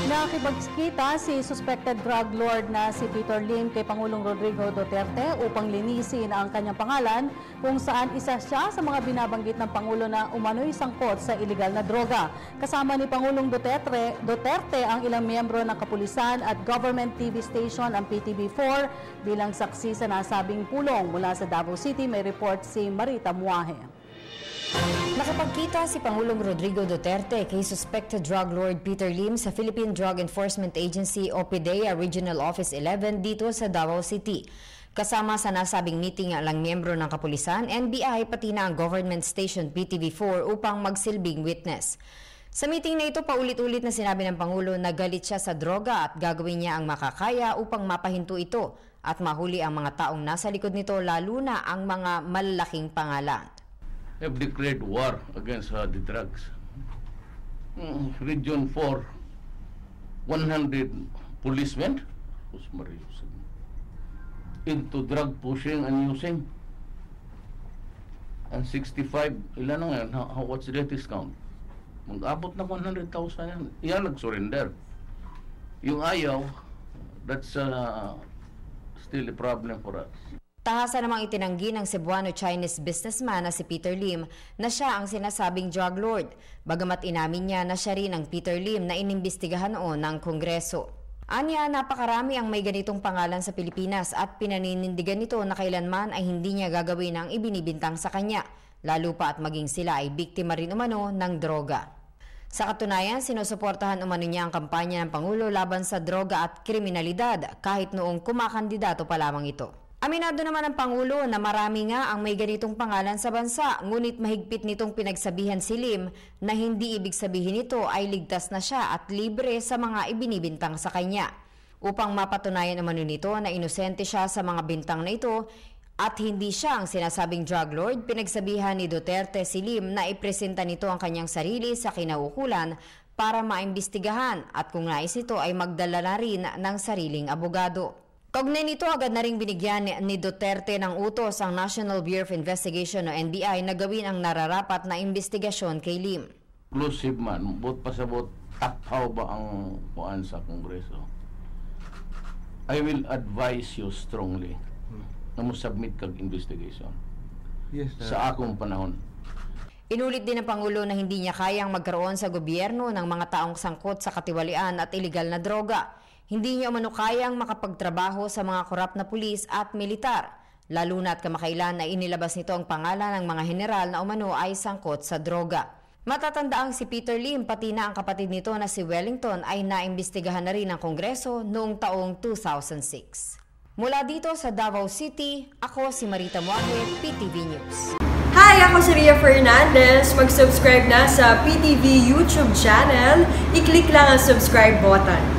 Nakipagkita si suspected drug lord na si Peter Lim kay Pangulong Rodrigo Duterte upang linisin ang kanyang pangalan kung saan isa siya sa mga binabanggit ng Pangulo na umano'y sangkot sa iligal na droga. Kasama ni Pangulong Duterte ang ilang miyembro ng kapulisan at government TV station ang PTV4 bilang saksi sa nasabing pulong. Mula sa Davao City, may report si Marita Muahe. Nakapagkita si Pangulong Rodrigo Duterte kay suspected drug lord Peter Lim sa Philippine Drug Enforcement Agency o PDEA Regional Office 11 dito sa Davao City. Kasama sa nasabing meeting ang miyembro ng kapulisan, NBI pati na ang government station PTV4 upang magsilbing witness. Sa meeting na ito, paulit-ulit na sinabi ng Pangulo na galit siya sa droga at gagawin niya ang makakaya upang mapahinto ito at mahuli ang mga taong nasa likod nito, lalo na ang mga malalaking pangalan. Have declared war against the drugs. Region 4, 100 policemen into drug pushing and using. And 65, ilan na ngayon? What's the latest count? Mag-abot na 100,000 yan. Yan nag-surrender. Yung ayaw, that's still a problem for us. Tahasan namang itinanggi ng Cebuano-Chinese businessman na si Peter Lim na siya ang sinasabing drug lord, bagamat inamin niya na siya rin ang Peter Lim na inimbestigahan noon ng Kongreso. Anya, napakarami ang may ganitong pangalan sa Pilipinas at pinaninindigan nito na kailanman ay hindi niya gagawin ang ibinibintang sa kanya, lalo pa at maging sila ay biktima rin umano ng droga. Sa katunayan, sinusuportahan umano niya ang kampanya ng Pangulo laban sa droga at kriminalidad kahit noong kumakandidato pa lamang ito. Aminado naman ang Pangulo na marami nga ang may ganitong pangalan sa bansa, ngunit mahigpit nitong pinagsabihan si Lim na hindi ibig sabihin nito ay ligtas na siya at libre sa mga ibinibintang sa kanya. Upang mapatunayan umano nito na inosente siya sa mga bintang na ito at hindi siya ang sinasabing drug lord, pinagsabihan ni Duterte si Lim na ipresenta nito ang kanyang sarili sa kinaukulan para maimbestigahan at kung nais nito ay magdala na rin ng sariling abogado. Kaugnay nito, agad na ring binigyan ni Duterte ng utos ang National Bureau of Investigation o NBI na gawin ang nararapat na investigasyon kay Lim. Inclusive man, bot pasabot, takhaw ba ang puan sa Kongreso? I will advise you strongly na mo submit kag investigation. Yes, sa akong panahon. Inulit din ng Pangulo na hindi niya kayang magkaroon sa gobyerno ng mga taong sangkot sa katiwalian at iligal na droga. Hindi niya umano kayang makapagtrabaho sa mga korap na pulis at militar, lalo na at kamakailan na inilabas nito ang pangalan ng mga general na umano ay sangkot sa droga. Matatandaang si Peter Lim pati na ang kapatid nito na si Wellington ay naimbestigahan na rin ng Kongreso noong taong 2006. Mula dito sa Davao City, ako si Marita Muahe, PTV News. Hi! Ako si Ria Fernandez. Mag-subscribe na sa PTV YouTube channel. I-click lang ang subscribe button.